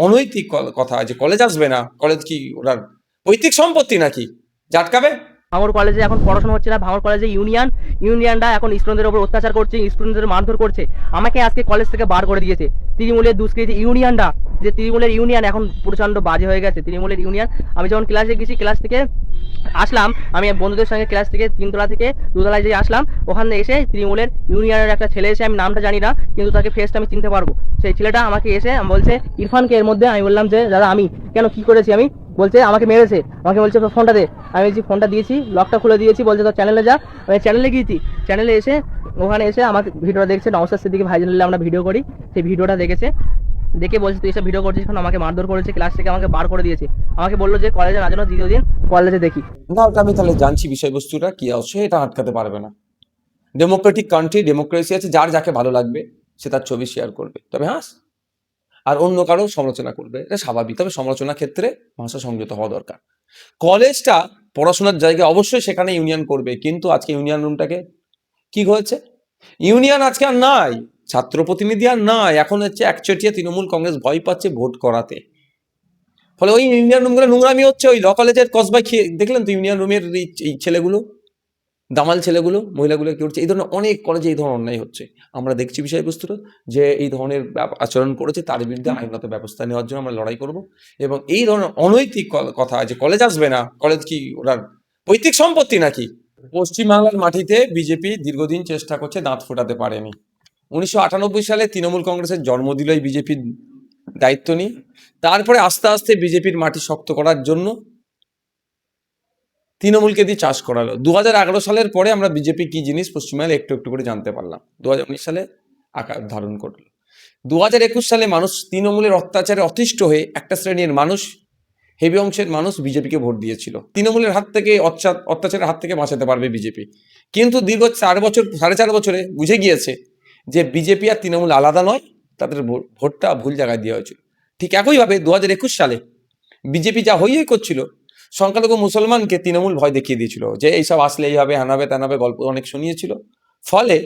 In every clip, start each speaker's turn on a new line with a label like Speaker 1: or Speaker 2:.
Speaker 1: অনৈতিক কথা যে কলেজ আসবে না, কলেজ কি ওনার পৈতৃক সম্পত্তি নাকি যে আটকাবে?
Speaker 2: ভাঙড় কলেজে এখন পড়াশোনা হচ্ছে না। ভাঙড় কলেজে ইউনিয়নরা এখন স্টুডেন্টদের উপর অত্যাচার করছে, স্টুডেন্টদের মারধর করছে। আমাকে আজকে কলেজ থেকে বার করে দিয়েছে তৃণমূলের দুষ্কৃতী ইউনিয়নরা। যে তৃণমূলের ইউনিয়ন এখন প্রচন্ড বাজে হয়ে গেছে তৃণমূলের ইউনিয়ন। আমি যখন ক্লাসে গেছি, ক্লাস থেকে আসলাম, আমি বন্ধুদের সঙ্গে ক্লাস থেকে 3 তলা থেকে 2 তলায় যে আসলাম, ওখানে এসে তৃণমূলের ইউনিয়নের একটা ছেলে এসে, আমি নামটা জানি না কিন্তু তাকে ফেসটা আমি চিনতে পারবো, সেই ছেলেটা আমাকে এসে বলছে ইরফানকে এর মধ্যে। আমি বললাম যে দাদা আমি কেন, কি করেছি আমি? বলছে আমাকে মেরেছে। আমাকে বলছে তোর ফোনটা দে। আমি বলছি ফোনটা দিয়েছি, লকটা খুলে দিয়েছি। বলছে তোর চ্যানেলে যা। আমি চ্যানেলে গিয়েছি, চ্যানেলে এসে ওখানে এসে আমাকে ভিডিওটা দেখছে। নওশাদ সিদ্দিকী ভাইজান আমরা ভিডিও করি, সেই ভিডিওটা দেখেছে। দেখে বলছে তুই এসব ভিডিও করছিস কেন? আমাকে মারধর করেছে, ক্লাস থেকে আমাকে বার করে দিয়েছে। আমাকে বললো যে কলেজে না যেন দ্বিতীয় দিন কলেজে দেখি।
Speaker 1: না, ওটা আমি তাহলে জানছি বিষয়বস্তুটা কি আছে, এটা আটকাতে পারবে না। ডেমোক্রেটিক কান্ট্রি, ডেমোক্রেসি আছে, যার যাকে ভালো লাগবে সে তার ছবি শেয়ার করবে, তবে হ্যাঁ, আর অন্য কারো সমালোচনা করবে, এটা স্বাভাবিক। তবে সমালোচনার ক্ষেত্রে ভাষা সংযত হওয়া দরকার। কলেজটা পড়াশোনার জায়গা, অবশ্যই সেখানে ইউনিয়ন করবে, কিন্তু আজকে ইউনিয়ন রুমটাকে কি হয়েছে, ইউনিয়ন আজকে আর নাই, ছাত্র প্রতিনিধি আর নাই, এখন হচ্ছে একচেটিয়া তৃণমূল কংগ্রেস ভয় পাচ্ছে ভোট করাতে। ফলে ওই ইউনিয়ন রুমগুলো নোংরামি হচ্ছে। ওই ল কলেজের কসবাই খেয়ে দেখলেন তো ইউনিয়ন রুমের এই ছেলেগুলো, দামাল ছেলেগুলো, মহিলাগুলো কি করছে, এই ধরনের অনেক কলেজে এই ধরনের অন্যায় হচ্ছে। আমরা দেখছি বিষয়বস্তুটা যে এই ধরনের আচরণ করেছে, তার বিরুদ্ধে আইনগত ব্যবস্থা নেওয়ার জন্য আমরা লড়াই করব। এবং এই ধরনের অনৈতিক কথা যে কলেজ আসবে না, কলেজ কি ওনার পৈতৃক সম্পত্তি নাকি? পশ্চিমবাংলার মাটিতে বিজেপি দীর্ঘদিন চেষ্টা করছে, দাঁত ফোটাতে পারেনি। 1998 সালে তৃণমূল কংগ্রেসের জন্ম দিল এই বিজেপির দায়িত্ব নিয়ে। তারপরে আস্তে আস্তে বিজেপির মাটি শক্ত করার জন্য তৃণমূলকে দিয়ে চাষ করালো। 2011 সালের পরে আমরা বিজেপি কি জিনিস পশ্চিমবাংলায় একটু একটু করে জানতে পারলাম। 2019 সালে আকার ধারণ করলো। 2021 সালে মানুষ তৃণমূলের অত্যাচারে অতিষ্ঠ হয়ে একটা শ্রেণীর মানুষ, হেভি অংশের মানুষ বিজেপিকে ভোট দিয়েছিল। তৃণমূলের হাত থেকে, অত্যাচারের হাত থেকে বাঁচাতে পারবে বিজেপি। কিন্তু দীর্ঘ 4 বছর, 4.5 বছরে বুঝে গিয়েছে যে বিজেপি আর তৃণমূল আলাদা নয়, তাদের ভোটটা ভুল জায়গায় দেওয়া হয়েছিল। ঠিক একইভাবে 2021 সালে বিজেপি যা হই হই করছিল, সংখ্যালঘু মুসলমানকে তৃণমূল ভয় দেখিয়ে দিয়েছিল যে এইসব আসলে এই হবে, হানাবে তেনাবে, গল্প অনেক শুনিয়েছিল। ফলে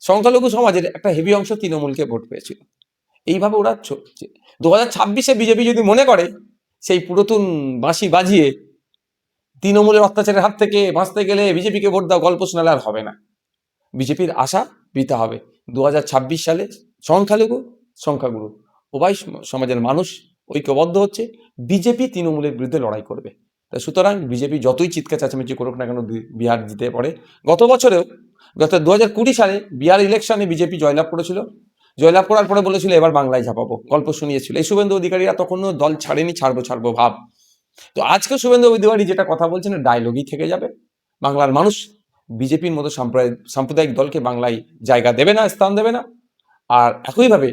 Speaker 1: সংখ্যালঘু সমাজের একটা হেভি অংশ তৃণমূলকে ভোট পেয়েছিল। এইভাবে ওরা চলছে। 2026-এ বিজেপি যদি মনে করে সেই পুরাতন বাঁশি বাজিয়ে তৃণমূলের অত্যাচারের হাত থেকে বাঁচতে গেলে বিজেপিকে ভোট দাও গল্প শোনালে আর হবে না। বিজেপির আশা বৃথা হবে। 2026 সালে সংখ্যালঘু, সংখ্যাগুরু উভয় সমাজের মানুষ ঐক্যবদ্ধ হচ্ছে, বিজেপি তৃণমূলের বিরুদ্ধে লড়াই করবে। তা সুতরাং বিজেপি যতই চিৎকার চেঁচামেচি করুক না কেন, বিহার জিতে পড়ে। গত বছরেও, গত 2020 সালে বিহার ইলেকশনে বিজেপি জয়লাভ করেছিল। জয়লাভ করার পরে বলেছিল এবার বাংলায় ঝাঁপাবো, গল্প শুনিয়েছিল। এই শুভেন্দু অধিকারীরা তখনও দল ছাড়েনি, ছাড়বো ছাড়বো ভাব। তো আজকে শুভেন্দু অধিকারী যেটা কথা বলছেন ডায়লগই থেকে যাবে। বাংলার মানুষ বিজেপির মতো সাম্প্রদায়িক দলকে বাংলায় জায়গা দেবে না, স্থান দেবে না। আর একইভাবে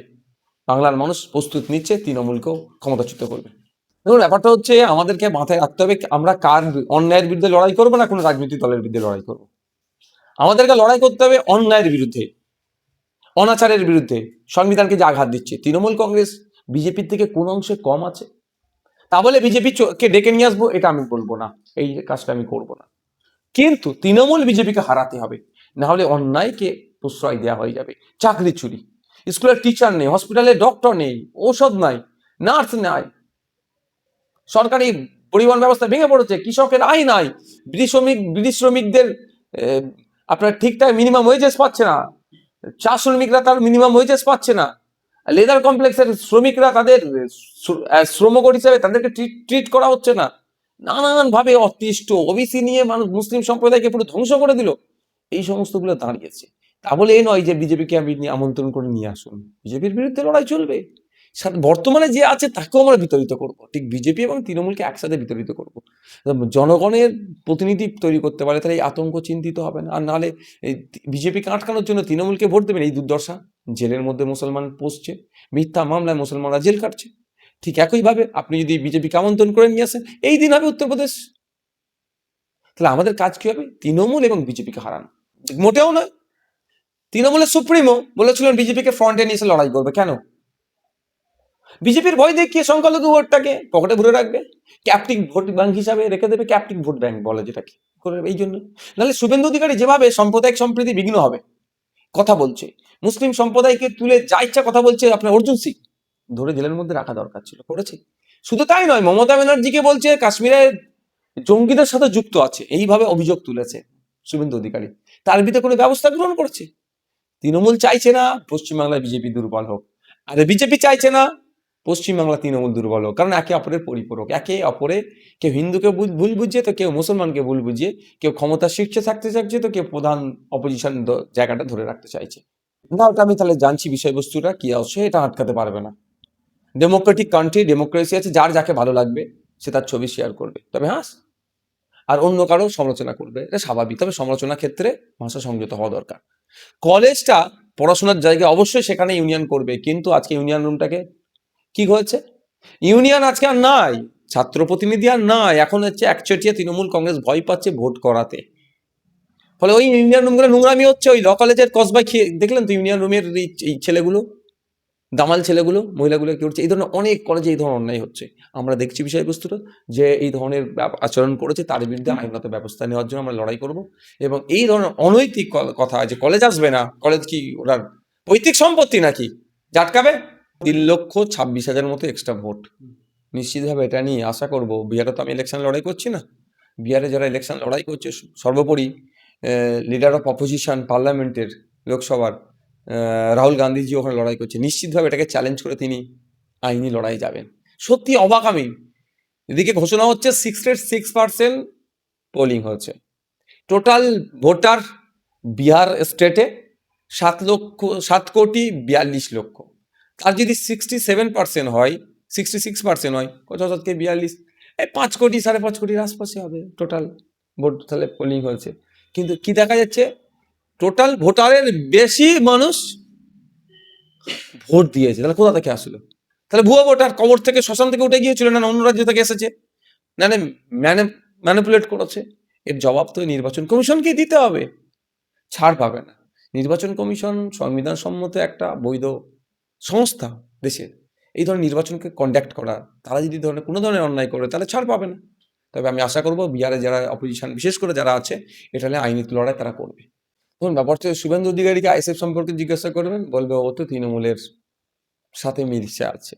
Speaker 1: বাংলার মানুষ প্রস্তুত নিচ্ছে তৃণমূলকেও ক্ষমতাচ্যুত করবে। দেখুন, ব্যাপারটা হচ্ছে আমাদেরকে মাথায় রাখতে হবে আমরা কার অন্যায়ের বিরুদ্ধে লড়াই করবো না কোনো রাজনৈতিক দলের বিরুদ্ধে লড়াই করবো। আমাদেরকে লড়াই করতে হবে অন্যায়ের বিরুদ্ধে, অনাচারের বিরুদ্ধে, সংবিধানকে যে আঘাত দিচ্ছে। তৃণমূল কংগ্রেস বিজেপির থেকে কোন অংশে কম আছে তা বলে বিজেপি কে ডেকে নিয়ে আসবো এটা আমি বলবো না, এই কাজটা আমি করবো না। কিন্তু তৃণমূল বিজেপিকে হারাতে হবে, না হলে অন্যায়কে প্রশ্রয় দেওয়া হয়ে যাবে। চাকরি চুরি, স্কুলের টিচার নেই, হসপিটালে ডক্টর নেই, ঔষধ নাই, নার্স নাই, সরকারি পরিবহন ব্যবস্থা ভেঙে পড়েছে, কৃষকের আয় নাই, বিড়ি শ্রমিকদের আপনার ঠিকঠাক মিনিমাম ওয়েজেস পাচ্ছে না, চা শ্রমিকরা তার মিনিমাম ওয়েজেস পাচ্ছে না, লেদার কমপ্লেক্সের শ্রমিকরা তাদের শ্রমকর হিসেবে তাদেরকে ট্রিট করা হচ্ছে না। নানান ভাবে অতিষ্ঠ, ওবিসি নিয়ে মানুষ মুসলিম সম্প্রদায়কে পুরো ধ্বংস করে দিল। এই সমস্তগুলো দাঁড়িয়েছে। তা বলে এই নয় যে বিজেপিকে আমি আমন্ত্রণ করে নিয়ে আসুন, বিজেপির বিরুদ্ধে লড়াই চলবে। বর্তমানে যে আছে তাকেও আমরা বিতরিত করব, ঠিক বিজেপি এবং তৃণমূলকে একসাথে বিতরিত করব। জনগণের প্রতিনিধি তৈরি করতে পারে, তাহলে এই আতঙ্ক চিন্তিত হবে না। আর নাহলে এই বিজেপিকে আটকানোর জন্য তৃণমূলকে ভোট দেবেন, এই দুর্দশা। জেলের মধ্যে মুসলমান পৌঁছছে, মিথ্যা মামলায় মুসলমানরা জেল কাটছে। ঠিক একইভাবে আপনি যদি বিজেপিকে আমন্ত্রণ করে নিয়ে আসেন, এই দিন হবে উত্তরপ্রদেশ। তাহলে আমাদের কাজ কি হবে? তৃণমূল এবং বিজেপিকে হারানো। মোটেও নয়। তৃণমূলের সুপ্রিমো বলেছিলেন বিজেপিকে ফ্রন্টে নিয়ে এসে লড়াই করবে। কেন? বিজেপির ভয় দেখিয়ে সংখ্যালঘু ভোটটাকে পকেটে ভরে রাখবে, ক্যাপটিভ ভোট ব্যাংক হিসাবে রেখে দেবে। ক্যাপটিভ ভোট ব্যাংক বলে যেটাকে করে, এই জন্য। নাহলে শুভেন্দু অধিকারী যেভাবে সাম্প্রদায়িক সম্প্রীতি বিঘ্ন হবে কথা বলছে, মুসলিম সম্প্রদায়কে তুলে যা ইচ্ছা কথা বলছে আপনার অর্জুন সিং, ধরে জেলের মধ্যে রাখা দরকার ছিল, করেছে। শুধু তাই নয়, মমতা ব্যানার্জিকে বলছে কাশ্মীরে জঙ্গিদের সাথে যুক্ত আছে, এইভাবে অভিযোগ তুলেছে শুভেন্দু অধিকারী। তার ভিতরে কোনো ব্যবস্থা গ্রহণ করেছে? তৃণমূল চাইছে না পশ্চিমবাংলায় বিজেপি দুর্বল হোক, আর বিজেপি চাইছে না পশ্চিমবাংলা তৃণমূল দুর্বল হোক, কারণ একে অপরের পরিপূরক। একে অপরে কেউ হিন্দুকে ভুল বুঝিয়ে তো কেউ মুসলমানকে ভুল বুঝিয়ে, কেউ ক্ষমতার শীর্ষে থাকতে চাইছে তো কেউ প্রধান অপোজিশন জায়গাটা ধরে রাখতে চাইছে। না, ওটা আমি তাহলে জানছি বিষয়বস্তুটা কি আছে, এটা আটকাতে পারবে না। ডেমোক্রেটিক কান্ট্রি, ডেমোক্রেসি আছে, যার যাকে ভালো লাগবে সে তার ছবি শেয়ার করবে, তবে হ্যাঁ, আর অন্য কারো সমালোচনা করবে, এটা স্বাভাবিক। তবে সমালোচনার ক্ষেত্রে ভাষা সংযত হওয়া দরকার। কলেজটা পড়াশোনার জায়গায় অবশ্যই সেখানে ইউনিয়ন করবে, কিন্তু আজকে ইউনিয়ন রুমটাকে কি হয়েছে, ইউনিয়ন আজকে আর নাই, ছাত্র প্রতিনিধি আর নাই, এখন হচ্ছে একচেটিয়া তৃণমূল কংগ্রেস ভয় পাচ্ছে ভোট করাতে। ফলে ওই ইউনিয়ন রুমগুলো নোংরামি হচ্ছে। ওই ল কলেজের কসবাই খেয়ে দেখলেন তো ইউনিয়ন রুমের এই ছেলেগুলো, দামাল ছেলেগুলো, মহিলাগুলো কি করছে, এই ধরনের অনেক কলেজে এই ধরনের অন্যায় হচ্ছে। আমরা দেখছি বিষয়বস্তুটা, যে এই ধরনের আচরণ করেছে তার বিরুদ্ধে আইনগত ব্যবস্থা নেওয়ার জন্য আমরা লড়াই করব। এবং এই ধরনের অনৈতিক কথা, যে কলেজ আসবে না, কলেজ কি ওনার পৈতৃক সম্পত্তি নাকি, জাটকাবে 3,26,000 মতো এক্সট্রা ভোট নিশ্চিতভাবে। এটা নিয়ে আশা করব, বিহারে তো আমি ইলেকশন লড়াই করছি না, বিহারে যারা ইলেকশন লড়াই করছে, সর্বোপরি লিডার অফ অপোজিশন পার্লামেন্টের, লোকসভার রাহুল গান্ধীজি ওখানে লড়াই করছে, নিশ্চিতভাবে এটাকে চ্যালেঞ্জ করে তিনি আইনি লড়াই যাবেন। সত্যি অবাক আমি, এদিকে ঘোষণা হচ্ছে 66% পোলিং হচ্ছে, টোটাল ভোটার বিহার স্টেটে 7,42,00,000। আর যদি 67% হয়, 66% হয়, কত শতকে 42, এই 5 কোটি 5.5 কোটির আশপাশে হবে টোটাল ভোট, তাহলে পোলিং হয়েছে। কিন্তু কি দেখা যাচ্ছে, টোটাল ভোটারের বেশি মানুষ ভোট দিয়েছে। তাহলে কোথা থেকে আসলো? তাহলে ভুয়ো ভোটার কবর থেকে, শ্মশান থেকে উঠে গিয়েছিল, না অন্য রাজ্য থেকে এসেছে, না ম্যানিপুলেট করেছে? এর জবাব তো নির্বাচন কমিশনকেই দিতে হবে, ছাড় পাবে না। নির্বাচন কমিশন সংবিধান সম্মত একটা বৈধ সংস্থা দেশের, এই ধরনের নির্বাচনকে কন্ডাক্ট করা, তারা যদি কোনো ধরনের অন্যায় করে তাহলে ছাড় পাবে না। তবে আমি আশা করব বিহারে যারা অপোজিশন, বিশেষ করে যারা আছে, এটা নিয়ে আইনি লড়াই তারা করবে। ধরুন ব্যাপারটা, শুভেন্দু অধিকারীকে আইএসএফ সম্পর্কে জিজ্ঞাসা করবেন, বলবে ও তো তৃণমূলের সাথে মিশে আছে।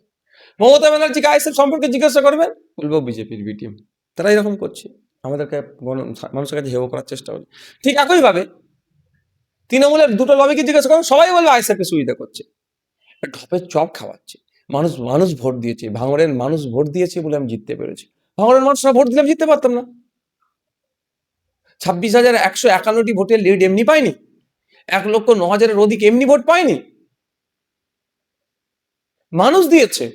Speaker 1: মমতা ব্যানার্জিকে আইএসএফ সম্পর্কে জিজ্ঞাসা করবেন, বলবো বিজেপির বি টিম। তারা এরকম করছে, আমাদেরকে মানুষের কাছে হেয় করার চেষ্টা করছে। ঠিক একইভাবে তৃণমূলের দুটো লবিকে জিজ্ঞাসা করবেন, সবাই বলবে আইএসএফ কে সুবিধা করছে, ঢপের চপ খাওয়াচ্ছে। মানুষ ভোট দিয়েছে, ভাঙড়ের মানুষ ভোট দিয়েছে বলে আমি জিততে পেরেছি। ভাঙড়ের মানুষরা ভোট দিলে আমি জিততে পারতাম না। 26,151টি ভোটের লিড এমনি পাইনি, 1,09,000-এর অধিক এমনি ভোট পাইনি, মানুষ দিয়েছে।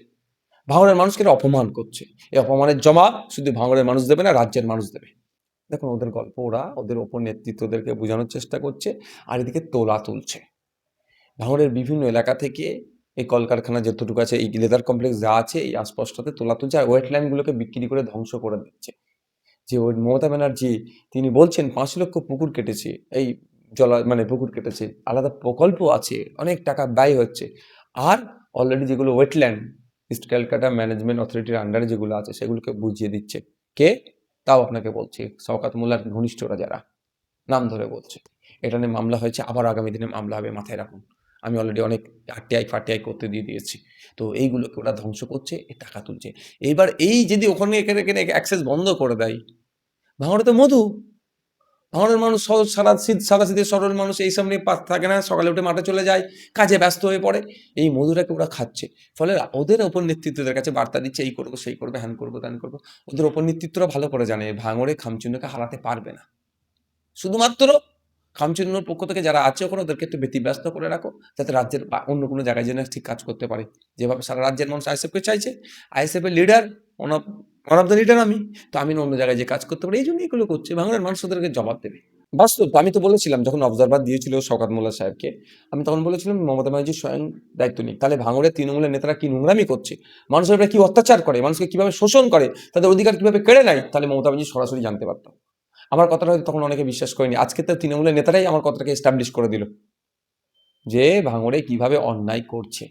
Speaker 1: ভাঙড়ের মানুষকে অপমান করছে, এই অপমানের জবাব শুধু ভাঙড়ের মানুষ দেবে না, রাজ্যের মানুষ দেবে। দেখুন ওদের গল্প, ওরা ওদের ওপর নেতৃত্বদেরকে বোঝানোর চেষ্টা করছে, আর এদিকে তোলা তুলছে। ভাঙড়ের বিভিন্ন এলাকা থেকে এই কলকারখানা যতটুকু আছে, এই লেদার কমপ্লেক্স যা আছে, এই আশপাশটাতে তোলা তুলছে, আর ওয়েটল্যান্ডগুলোকে বিক্রি করে ধ্বংস করে দিচ্ছে। যে ওই মমতা ব্যানার্জি তিনি বলছেন 5 লক্ষ পুকুর কেটেছে, এই পুকুর কেটেছে, আলাদা প্রকল্প আছে, অনেক টাকা ব্যয় হচ্ছে, আর অলরেডি যেগুলো ওয়েটল্যান্ড ইস্ট ক্যালকাটা ম্যানেজমেন্ট অথরিটির আন্ডারে যেগুলো আছে সেগুলোকে বুঝিয়ে দিচ্ছে কে, তাও আপনাকে বলছি, শওকত মোল্লার ঘনিষ্ঠরা যারা, নাম ধরে বলছে। এটা নিয়ে মামলা হয়েছে, আবার আগামী দিনে মামলা হবে, মাথায় রাখুন। আমি অলরেডি অনেক আরটিআই করতে দিয়ে দিয়েছি। তো এইগুলোকে ওরা ধ্বংস করছে, এ টাকা তুলছে। এইবার এই যদি ওখানে এখানে অ্যাক্সেস বন্ধ করে দেয়, ভাঙড়ে তো মধু, ভাঙড়ের মানুষ সাদা শীতের সরল মানুষ, এই সব নিয়ে থাকে না, সকালে উঠে মাঠে চলে যায়, কাজে ব্যস্ত হয়ে পড়ে, এই মধুটাকে ওরা খাচ্ছে। ফলে ওদের ওপর নেতৃত্বদের কাছে বার্তা দিচ্ছে, এই করবো সেই করবো, হ্যান করবো ত্যান করবো। ওদের ওপর নেতৃত্বরা ভালো করে জানে ভাঙড়ে খামচুন্নকে হারাতে পারবে না। শুধুমাত্র খামচুন্নর পক্ষ থেকে যারা আছে ওখানে, ওদেরকে একটু ব্যতিব্যস্ত করে রাখো, যাতে রাজ্যের অন্য কোনো জায়গায় যেন ঠিক কাজ করতে পারে। যেভাবে সারা রাজ্যের মানুষ আইএসএফকে চাইছে, আইএসএফের leader one of the leader আমি, তো আমি অন্য জায়গায় যে কাজ করতে পারি, এই জন্য এগুলো করছে। বাংলার মানুষ ওদেরকে জবাব দেবে। বাস্তব, আমি তো বলেছিলাম যখন অবজারভার দিয়েছিল শওকত মোল্লা সাহেবকে, আমি তখন বলেছিলাম মমতা ব্যানার্জি স্বয়ং দায়িত্ব নিক। তাহলে ভাঙড়ের তৃণমূলের নেতারা কি নোংরামি করছে, মানুষের উপরে কি অত্যাচার করে, মানুষকে কিভাবে শোষণ করে, তাদের অধিকার কিভাবে কেড়ে নেয়, তাহলে মমতা ব্যানার্জি সরাসরি জানতে পারতাম। আমার কথাটা হয়তো তখন অনেকে বিশ্বাস করেনি, আজকে তো তৃণমূলের নেতারাই আমার কথাটাকে এস্টাবলিশ করে দিল যে ভাঙড়ে কিভাবে অন্যায় করছে।